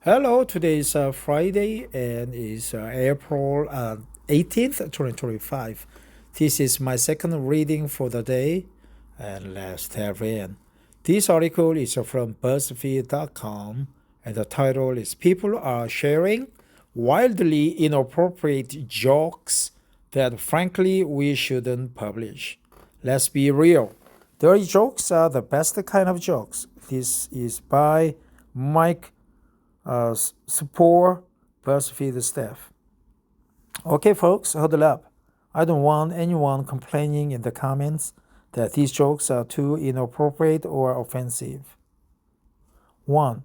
Hello, today is Friday and it's April 18th, 2025. This is my second reading for the day, and let's dive in. This article is from BuzzFeed.com, and the title is People Are Sharing Wildly Inappropriate Jokes That Frankly We Shouldn't Publish. Let's be real. Dirty jokes are the best kind of jokes. This is by Mike support BuzzFeed staff. Okay, folks, huddle up. I don't want anyone complaining in the comments that these jokes are too inappropriate or offensive. 1.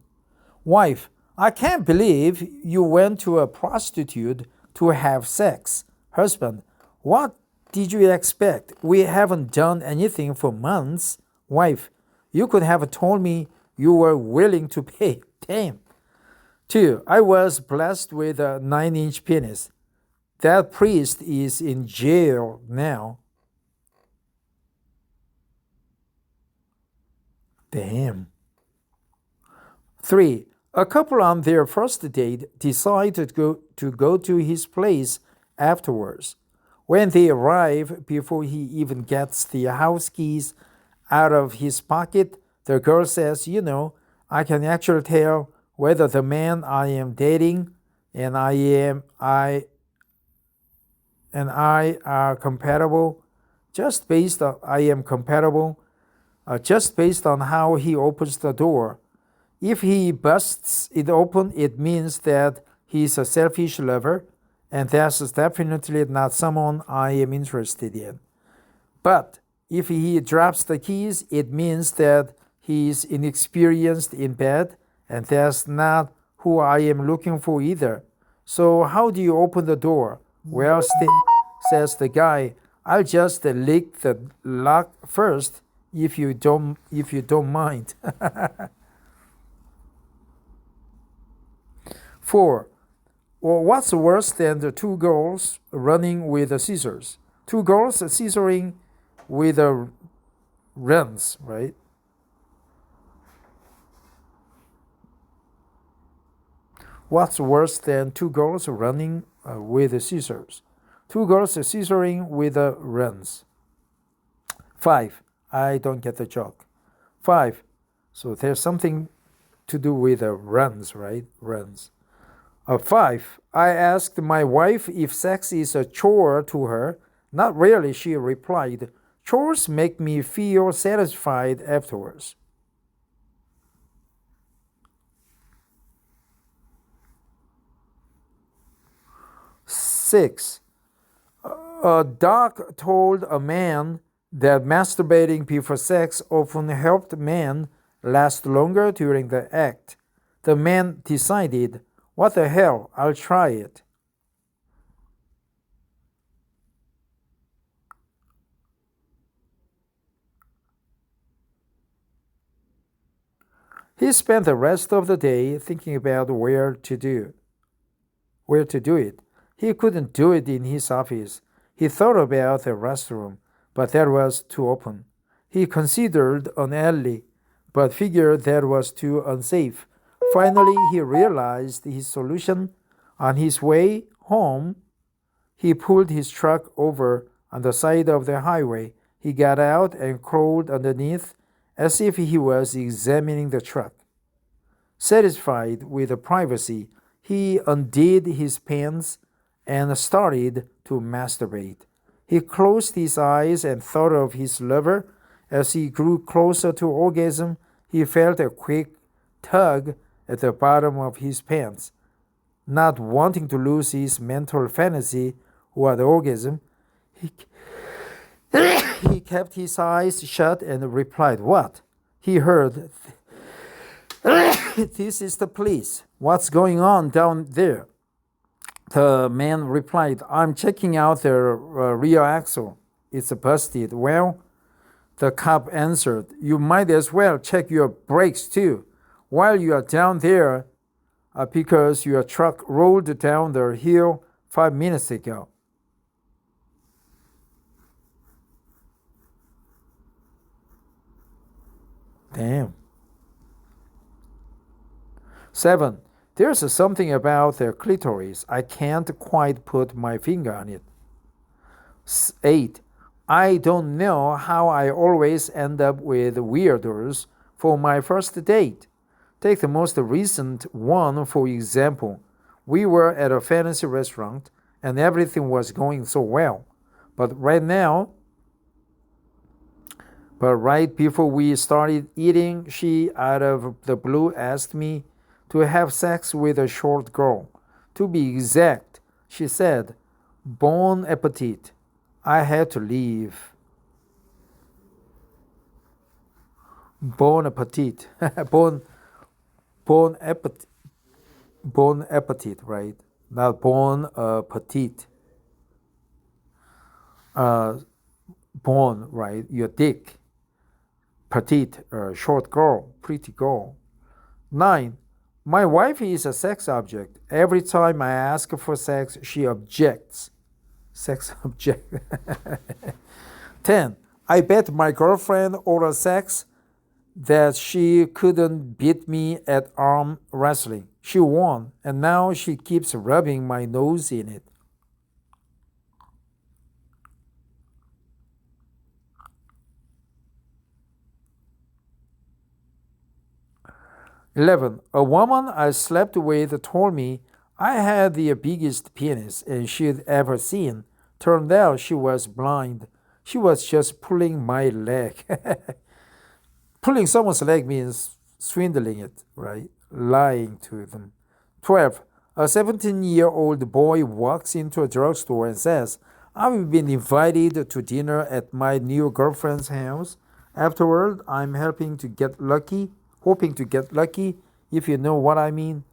Wife, I can't believe you went to a prostitute to have sex. Husband, what did you expect? We haven't done anything for months. Wife, you could have told me you were willing to pay. Damn. 2. I was blessed with a 9-inch penis. That priest is in jail now. Damn. 3. A couple on their first date decided to go to his place afterwards. When they arrive, before he even gets the house keys out of his pocket, the girl says, I can actually tell whether the man I am dating and I are compatible just based on just based on how he opens the door. If he busts it open, it means that he's a selfish lover, and that's definitely not someone I am interested in. But if he drops the keys, it means that he's inexperienced in bed, and that's not who I am looking for either. So how do you open the door? Well, says the guy, I'll just lick the lock first if you don't mind. 4. Well, what's worse than the two girls running with the scissors? Two girls scissoring with the runs, right? What's worse than two girls running with the scissors? Two girls scissoring with the runs. 5. I don't get the joke. 5. So there's something to do with the runs, right? Runs. 5. I asked my wife if sex is a chore to her. Not really, she replied. Chores make me feel satisfied afterwards. 6. A doc told a man that masturbating before sex often helped men last longer during the act. The man decided, what the hell, I'll try it. He spent the rest of the day thinking about where to do it. He couldn't do it in his office. He thought about the restroom, but that was too open. He considered an alley, but figured that was too unsafe. Finally, he realized his solution. On his way home, he pulled his truck over on the side of the highway. He got out and crawled underneath as if he was examining the truck. Satisfied with the privacy, he undid his pants and started to masturbate. He closed his eyes and thought of his lover. As he grew closer to orgasm, he felt a quick tug at the bottom of his pants. Not wanting to lose his mental fantasy or the orgasm, he kept his eyes shut and replied, What? He heard, This is the police. What's going on down there? The man replied, I'm checking out the rear axle. It's busted. Well, the cop answered, you might as well check your brakes too while you are down there because your truck rolled down the hill 5 minutes ago. Damn. 7. There's something about the clitoris. I can't quite put my finger on it. 8. I don't know how I always end up with weirdos for my first date. Take the most recent one, for example. We were at a fancy restaurant and everything was going so well. But right before we started eating, she out of the blue asked me to have sex with a short girl. To be exact, she said, "Bon appetit." I had to leave. Bon appetit. bon appetit. Bon appetit, right? Not bon appetit. Bon, right? Your dick. Petite, short girl, pretty girl. 9. My wife is a sex object. Every time I ask for sex, she objects. Sex object. 10. I bet my girlfriend ordered sex that she couldn't beat me at arm wrestling. She won, and now she keeps rubbing my nose in it. 11. A woman I slept with told me I had the biggest penis and she'd ever seen. Turned out she was blind. She was just pulling my leg. Pulling someone's leg means swindling it, right? Lying to them. 12. A 17-year-old boy walks into a drugstore and says, "I've been invited to dinner at my new girlfriend's house. Afterward, I'm hoping to get lucky, if you know what I mean."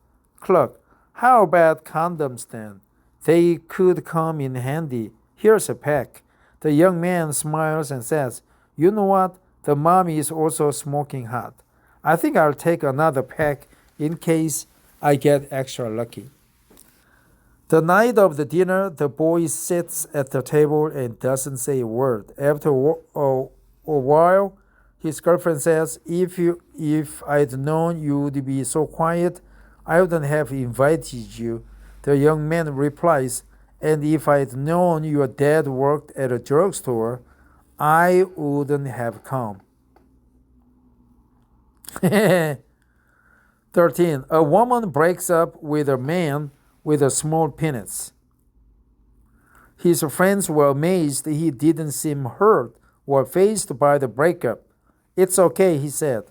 Clerk, how about condoms then? They could come in handy. Here's a pack. The young man smiles and says, "You know what? The mommy is also smoking hot. I think I'll take another pack in case I get extra lucky." The night of the dinner, the boy sits at the table and doesn't say a word. After a while, his girlfriend says, If I'd known you'd be so quiet, I wouldn't have invited you." The young man replies, "And if I'd known your dad worked at a drugstore, I wouldn't have come." 13. A woman breaks up with a man with a small penis. His friends were amazed he didn't seem hurt or fazed by the breakup. "It's okay," he said.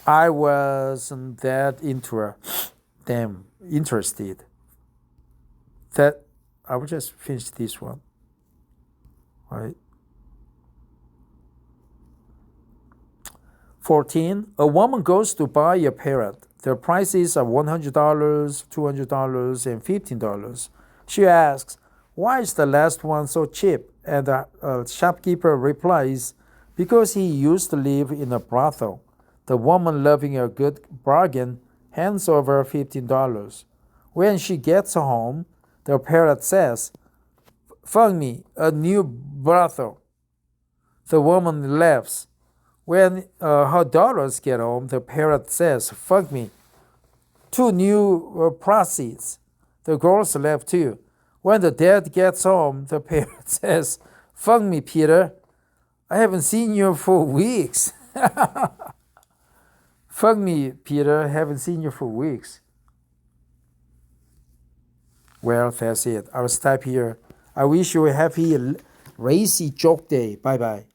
I wasn't that interested. That I will just finish this one. Right. 14. A woman goes to buy a parrot. The prices are $100, $200, and $15. She asks, "Why is the last one so cheap?" And the shopkeeper replies, "Because he used to live in a brothel." The woman, loving a good bargain, hands over $15. When she gets home, the parrot says, "Found me a new brothel." The woman laughs. When her daughters get home, the parrot says, "Fuck me, 2 new proceeds." The girls laugh too. When the dad gets home, the parrot says, "Fuck me, Peter. I haven't seen you for weeks." Fuck me, Peter. Haven't seen you for weeks. Well, that's it. I'll stop here. I wish you a happy, racy joke day. Bye bye.